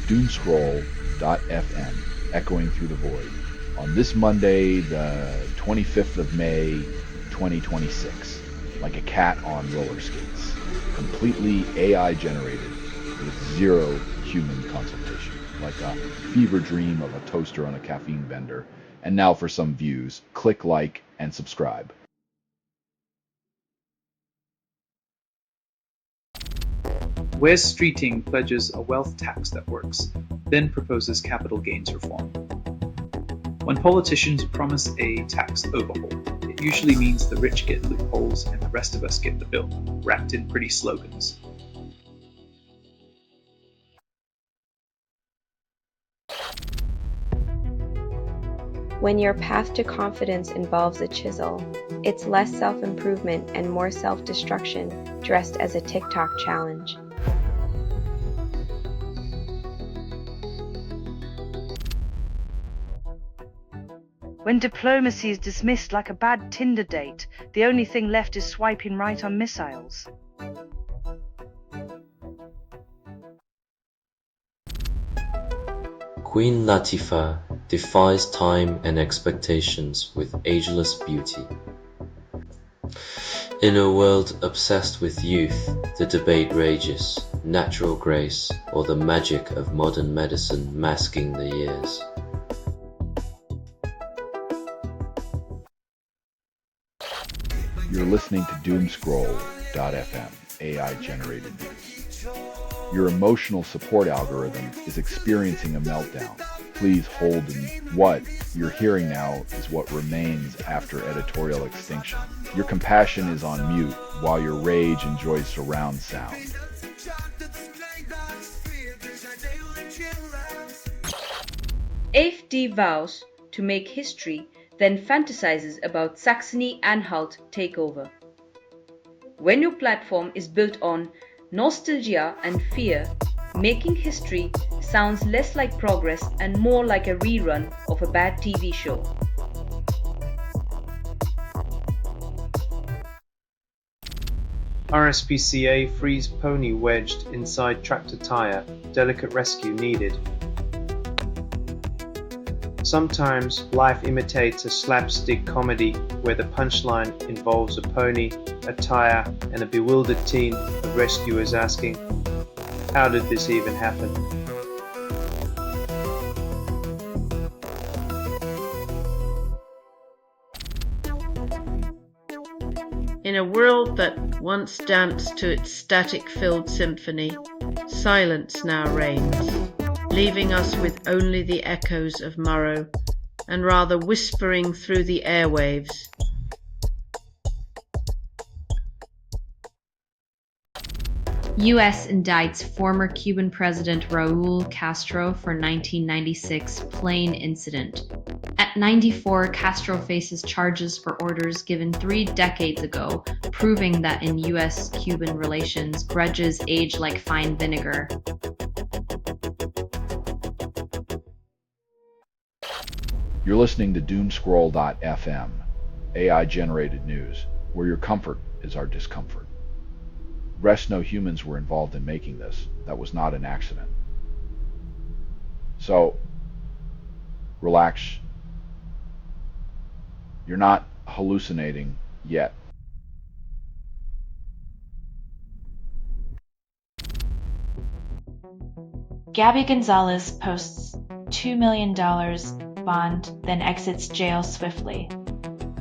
Doomscroll.fm, echoing through the void, on this Monday, the 25th of May, 2026, like a cat on roller skates, completely AI generated with zero human consultation, like a fever dream of a toaster on a caffeine bender. And now for some views. Click like and subscribe. Wes Streeting pledges a wealth tax that works, then proposes capital gains reform. When politicians promise a tax overhaul, it usually means the rich get loopholes and the rest of us get the bill, wrapped in pretty slogans. When your path to confidence involves a chisel, it's less self-improvement and more self-destruction dressed as a TikTok challenge. When diplomacy is dismissed like a bad Tinder date, the only thing left is swiping right on missiles. Queen Latifah defies time and expectations with ageless beauty. In a world obsessed with youth, the debate rages, natural grace or the magic of modern medicine masking the years. You're listening to Doomscroll.fm, AI-generated news. Your emotional support algorithm is experiencing a meltdown. Please hold, and what you're hearing now is what remains after editorial extinction. Your compassion is on mute, while your rage enjoys surround sound. AfD vows to make history, then fantasizes about Saxony-Anhalt takeover. When your platform is built on nostalgia and fear, making history sounds less like progress and more like a rerun of a bad TV show. RSPCA frees pony wedged inside tractor tire, delicate rescue needed. Sometimes life imitates a slapstick comedy where the punchline involves a pony, a tire, and a bewildered teen of rescuers asking, "How did this even happen?" In a world that once danced to its static-filled symphony, silence now reigns, leaving us with only the echoes of Murrow, and rather whispering through the airwaves. U.S. indicts former Cuban President Raul Castro for 1996 plane incident. At 94, Castro faces charges for orders given 3 decades ago, proving that in U.S.-Cuban relations, grudges age like fine vinegar. You're listening to Doomscroll.fm, AI-generated news, where your comfort is our discomfort. Rest no humans were involved in making this. That was not an accident. So, relax. You're not hallucinating yet. Gabby Gonzalez posts $2 million bond, then exits jail swiftly.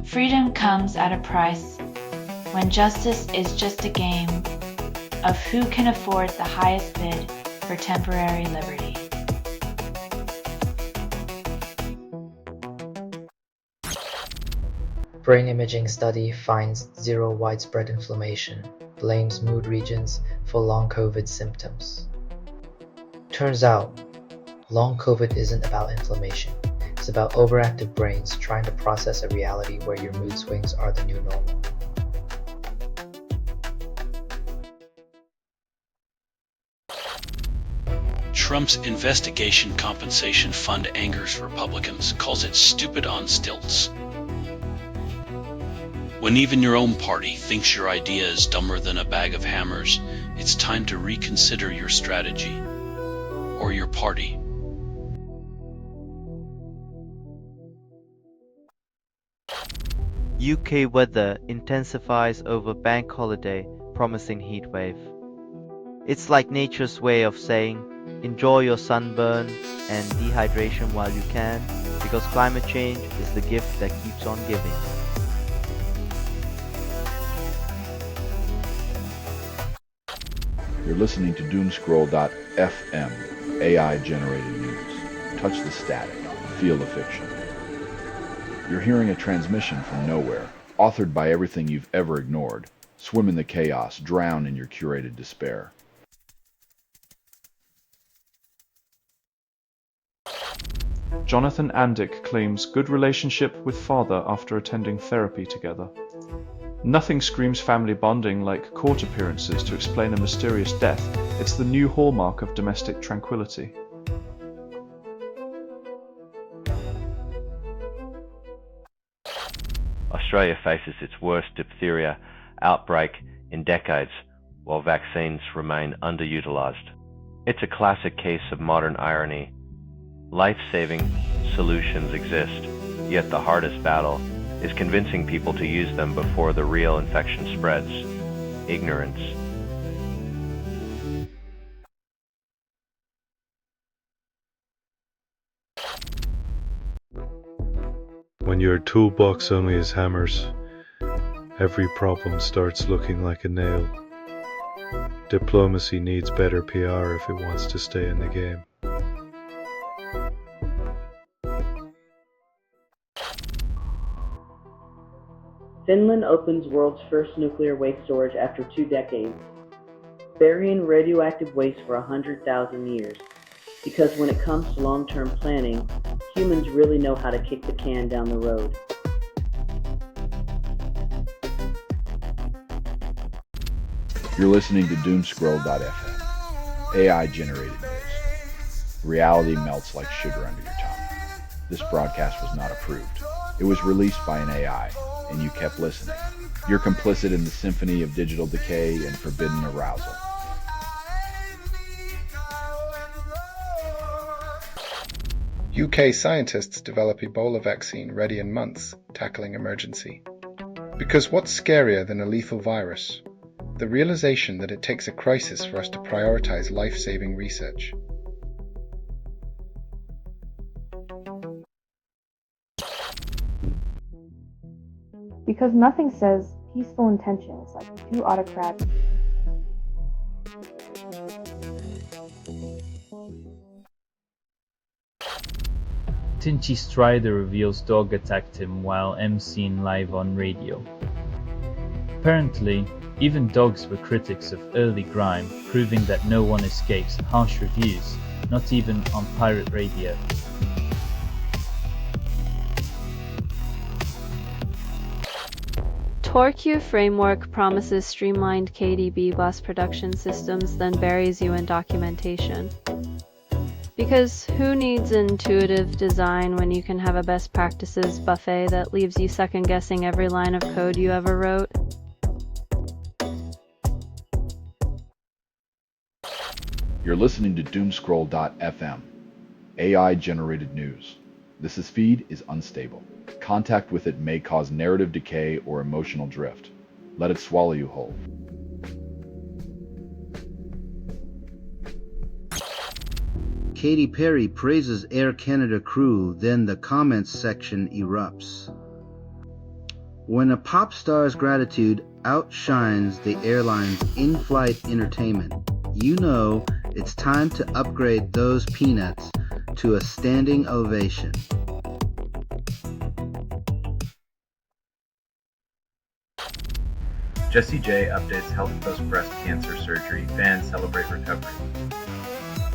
Freedom comes at a price when justice is just a game of who can afford the highest bid for temporary liberty. Brain imaging study finds zero widespread inflammation, blames mood regions for long COVID symptoms. Turns out, long COVID isn't about inflammation. It's about overactive brains trying to process a reality where your mood swings are the new normal. Trump's investigation compensation fund angers Republicans, calls it stupid on stilts. When even your own party thinks your idea is dumber than a bag of hammers, it's time to reconsider your strategy. or your party. UK weather intensifies over bank holiday, promising heatwave. It's like nature's way of saying, enjoy your sunburn and dehydration while you can, because climate change is the gift that keeps on giving. You're listening to Doomscroll.fm, AI-generated news. Touch the static, feel the fiction. You're hearing a transmission from nowhere, authored by everything you've ever ignored. Swim in the chaos, drown in your curated despair. Jonathan Andick claims good relationship with father after attending therapy together. Nothing screams family bonding like court appearances to explain a mysterious death. It's the new hallmark of domestic tranquility. Australia faces its worst diphtheria outbreak in decades, while vaccines remain underutilised. It's a classic case of modern irony. Life-saving solutions exist, yet the hardest battle is convincing people to use them before the real infection spreads. Ignorance. When your toolbox only has hammers, every problem starts looking like a nail. Diplomacy needs better PR if it wants to stay in the game. Finland opens world's first nuclear waste storage after 2 decades, burying radioactive waste for 100,000 years. Because when it comes to long-term planning, humans really know how to kick the can down the road. You're listening to Doomscroll.fm, AI-generated news. Reality melts like sugar under your tongue. This broadcast was not approved. It was released by an AI, and you kept listening. You're complicit in the symphony of digital decay and forbidden arousal. UK scientists develop Ebola vaccine ready in months, tackling emergency. Because what's scarier than a lethal virus? The realization that it takes a crisis for us to prioritize life-saving research. Because nothing says peaceful intentions like 2 autocrats. Tinchy Strider reveals dog attacked him while emceeing live on radio. Apparently, even dogs were critics of early grime, proving that no one escapes harsh reviews, not even on pirate radio. TorQ framework promises streamlined KDB bus production systems, then buries you in documentation. Because who needs intuitive design when you can have a best practices buffet that leaves you second guessing every line of code you ever wrote? You're listening to Doomscroll.fm, AI-generated news. This feed is unstable. Contact with it may cause narrative decay or emotional drift. Let it swallow you whole. Katy Perry praises Air Canada crew, then the comments section erupts. When a pop star's gratitude outshines the airline's in-flight entertainment, you know it's time to upgrade those peanuts to a standing ovation. Jessie J updates health post breast cancer surgery, fans celebrate recovery.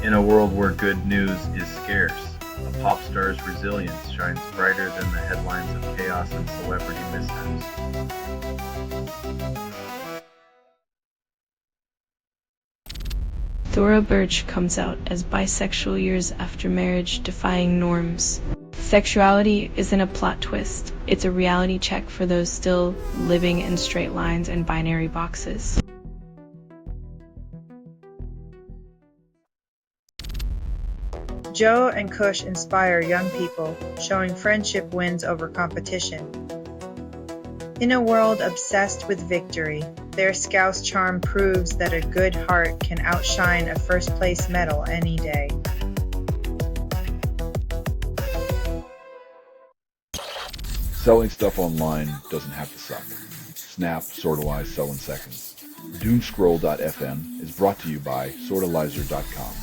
In a world where good news is scarce, a pop star's resilience shines brighter than the headlines of chaos and celebrity mishaps. Thora Birch comes out as bisexual years after marriage, defying norms. Sexuality isn't a plot twist, it's a reality check for those still living in straight lines and binary boxes. Joe and Kush inspire young people, showing friendship wins over competition. In a world obsessed with victory, their Scouse charm proves that a good heart can outshine a first-place medal any day. Selling stuff online doesn't have to suck. Snap, Sortalize, Sell in Seconds. Doomscroll.fm is brought to you by Sortalizer.com.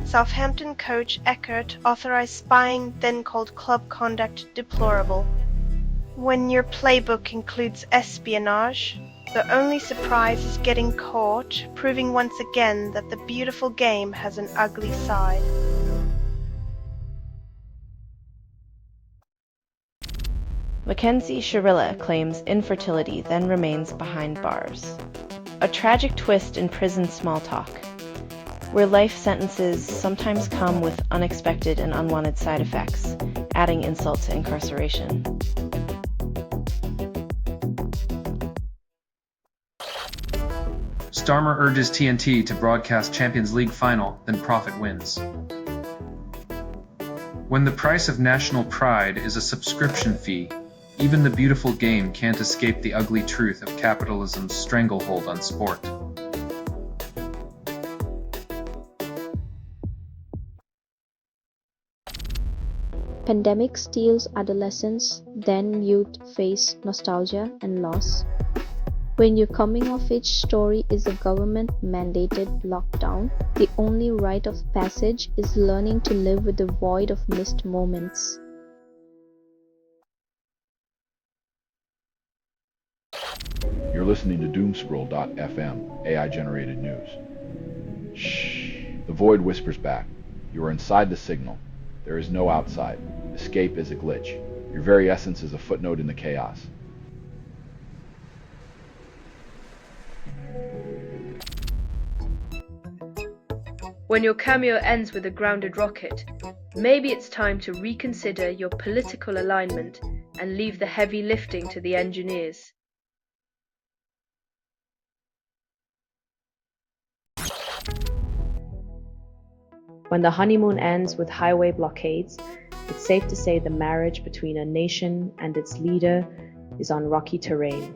Southampton coach Eckert authorized spying, then called club conduct deplorable. When your playbook includes espionage, the only surprise is getting caught, proving once again that the beautiful game has an ugly side. Mackenzie Shirilla claims infertility, then remains behind bars. A tragic twist in prison small talk, where life sentences sometimes come with unexpected and unwanted side effects, adding insult to incarceration. Starmer urges TNT to broadcast Champions League final, then profit wins. When the price of national pride is a subscription fee, even the beautiful game can't escape the ugly truth of capitalism's stranglehold on sport. Pandemic steals adolescence, then youth face nostalgia and loss. When your coming-of-age story is a government-mandated lockdown, the only rite of passage is learning to live with the void of missed moments. You're listening to Doomscroll.fm, AI-generated news. Shh. The void whispers back. You are inside the signal. There is no outside. Escape is a glitch. Your very essence is a footnote in the chaos. When your cameo ends with a grounded rocket, maybe it's time to reconsider your political alignment and leave the heavy lifting to the engineers. When the honeymoon ends with highway blockades, it's safe to say the marriage between a nation and its leader is on rocky terrain.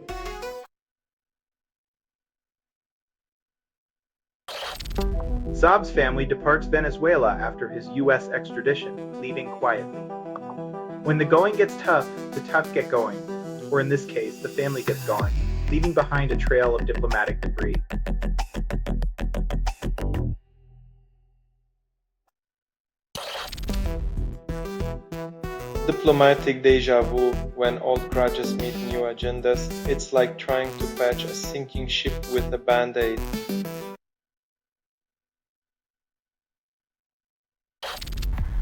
Saab's family departs Venezuela after his U.S. extradition, leaving quietly. When the going gets tough, the tough get going, or in this case, the family gets going, leaving behind a trail of diplomatic debris. Diplomatic deja vu. When old grudges meet new agendas, it's like trying to patch a sinking ship with a band-aid.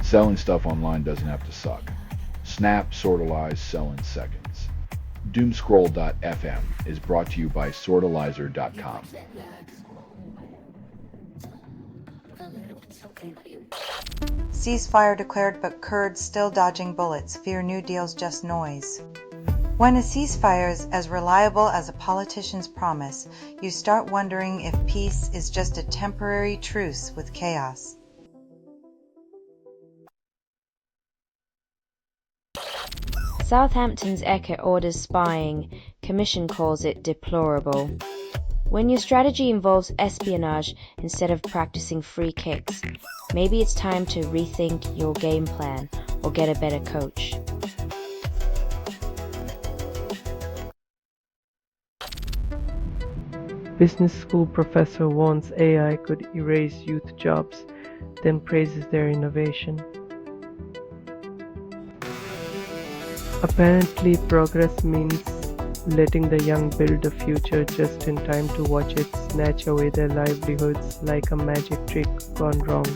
Selling stuff online doesn't have to suck. Snap, Sortalize, Sell in Seconds. Doomscroll.fm is brought to you by Sortalizer.com. Ceasefire declared, but Kurds still dodging bullets, fear new deal's just noise. When a ceasefire is as reliable as a politician's promise, you start wondering if peace is just a temporary truce with chaos. Southampton's Eckert orders spying, Commission calls it deplorable. When your strategy involves espionage instead of practicing free kicks, maybe it's time to rethink your game plan or get a better coach. Business school professor warns AI could erase youth jobs, then praises their innovation. Apparently, progress means letting the young build a future just in time to watch it snatch away their livelihoods like a magic trick gone wrong.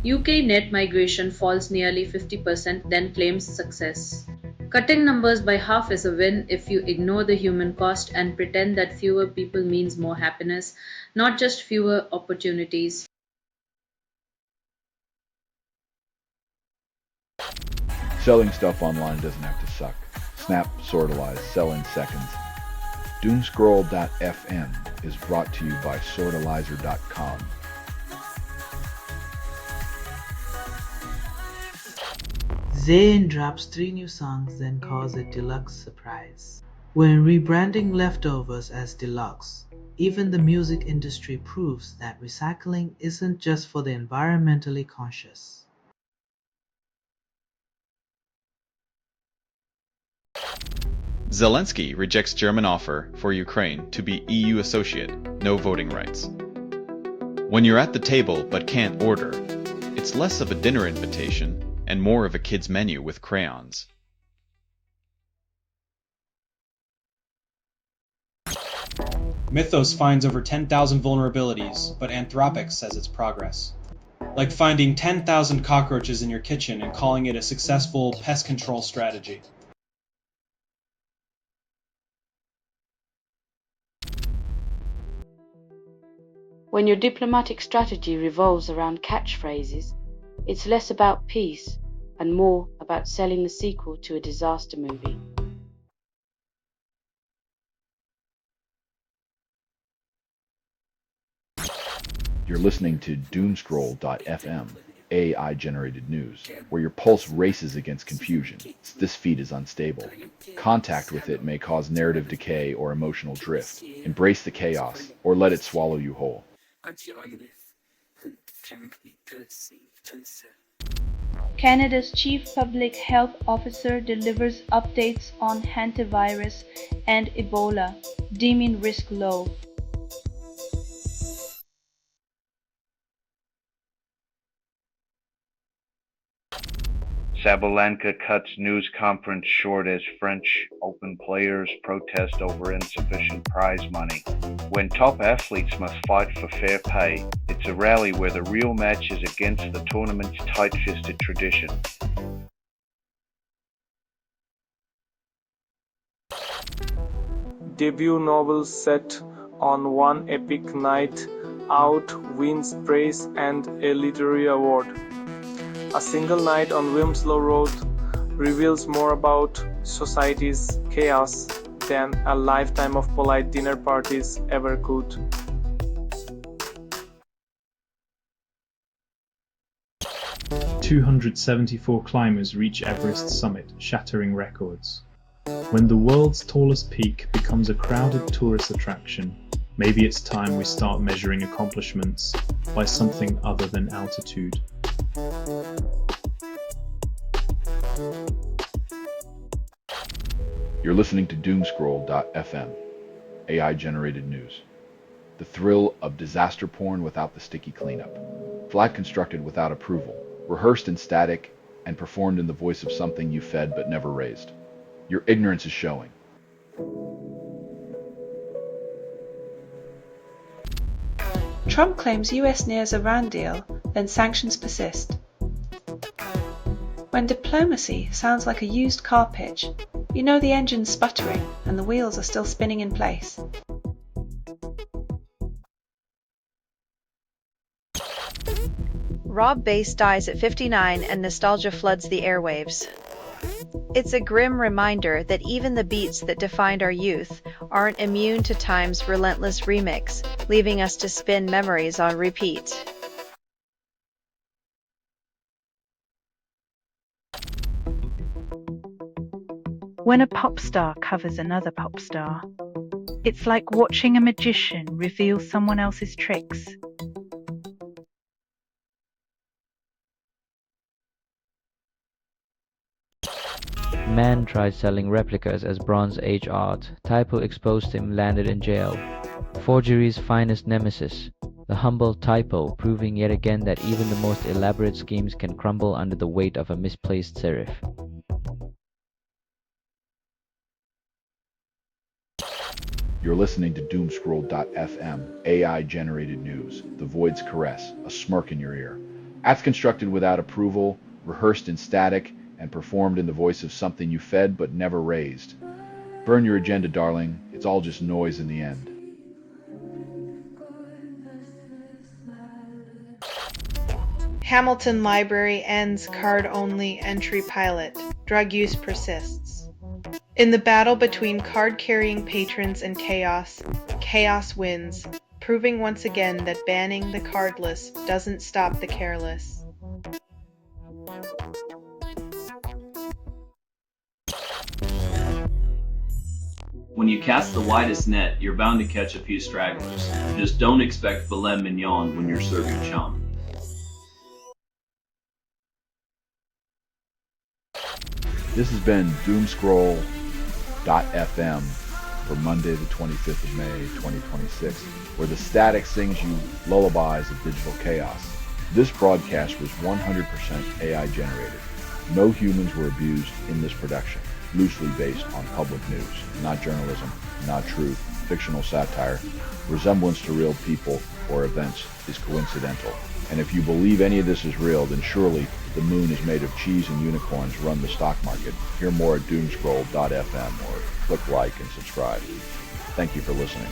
UK net migration falls nearly 50%, then claims success. Cutting numbers by half is a win if you ignore the human cost and pretend that fewer people means more happiness, not just fewer opportunities. Selling stuff online doesn't have to suck. Snap, sortalize, sell in seconds. Doomscroll.fm is brought to you by sortalizer.com. Zayn drops 3 new songs, then calls it Deluxe Surprise. When rebranding leftovers as Deluxe, even the music industry proves that recycling isn't just for the environmentally conscious. Zelensky rejects German offer for Ukraine to be EU associate, no voting rights. When you're at the table but can't order, it's less of a dinner invitation and more of a kid's menu with crayons. Mythos finds over 10,000 vulnerabilities, but Anthropic says it's progress. Like finding 10,000 cockroaches in your kitchen and calling it a successful pest control strategy. When your diplomatic strategy revolves around catchphrases, it's less about peace and more about selling the sequel to a disaster movie. You're listening to Doomscroll.fm, AI-generated news, where your pulse races against confusion. This feed is unstable. Contact with it may cause narrative decay or emotional drift. Embrace the chaos, or let it swallow you whole. Canada's Chief Public Health Officer delivers updates on hantavirus and Ebola, deeming risk low. Sabalenka cuts news conference short as French Open players protest over insufficient prize money. When top athletes must fight for fair pay, it's a rally where the real match is against the tournament's tight-fisted tradition. Debut novel set on one epic night out wins praise and a literary award. A single night on Wilmslow Road reveals more about society's chaos than a lifetime of polite dinner parties ever could. "274 climbers reach Everest summit, shattering records." When the world's tallest peak becomes a crowded tourist attraction, maybe it's time we start measuring accomplishments by something other than altitude. You're listening to Doomscroll.fm, AI-generated news. The thrill of disaster porn without the sticky cleanup. Flag constructed without approval, rehearsed in static, and performed in the voice of something you fed but never raised. Your ignorance is showing. Trump claims US nears Iran deal, then sanctions persist. When diplomacy sounds like a used car pitch, you know the engine's sputtering and the wheels are still spinning in place. Rob Bass dies at 59 and nostalgia floods the airwaves. It's a grim reminder that even the beats that defined our youth aren't immune to time's relentless remix, leaving us to spin memories on repeat. When a pop star covers another pop star, it's like watching a magician reveal someone else's tricks. Man tried selling replicas as Bronze Age art. Typo exposed him, landed in jail. Forgery's finest nemesis. The humble Typo, proving yet again that even the most elaborate schemes can crumble under the weight of a misplaced serif. You're listening to Doomscroll.fm, AI-generated news. The void's caress, a smirk in your ear. Acts constructed without approval, rehearsed in static, and performed in the voice of something you fed but never raised. Burn your agenda, darling. It's all just noise in the end. Hamilton Library ends card-only entry pilot. Drug use persists. In the battle between card-carrying patrons and chaos, chaos wins, proving once again that banning the cardless doesn't stop the careless. When you cast the widest net, you're bound to catch a few stragglers. Just don't expect filet mignon when you're serving chum. This has been Doomscroll.fm for Monday the 25th of May 2026, where the static sings you lullabies of digital chaos. This broadcast was 100% AI generated. No humans were abused in this production, loosely based on public news, not journalism, not truth, fictional satire. Resemblance to real people or events is coincidental. And if you believe any of this is real, then surely the moon is made of cheese and unicorns run the stock market. Hear more at Doomscroll.fm or click like and subscribe. Thank you for listening.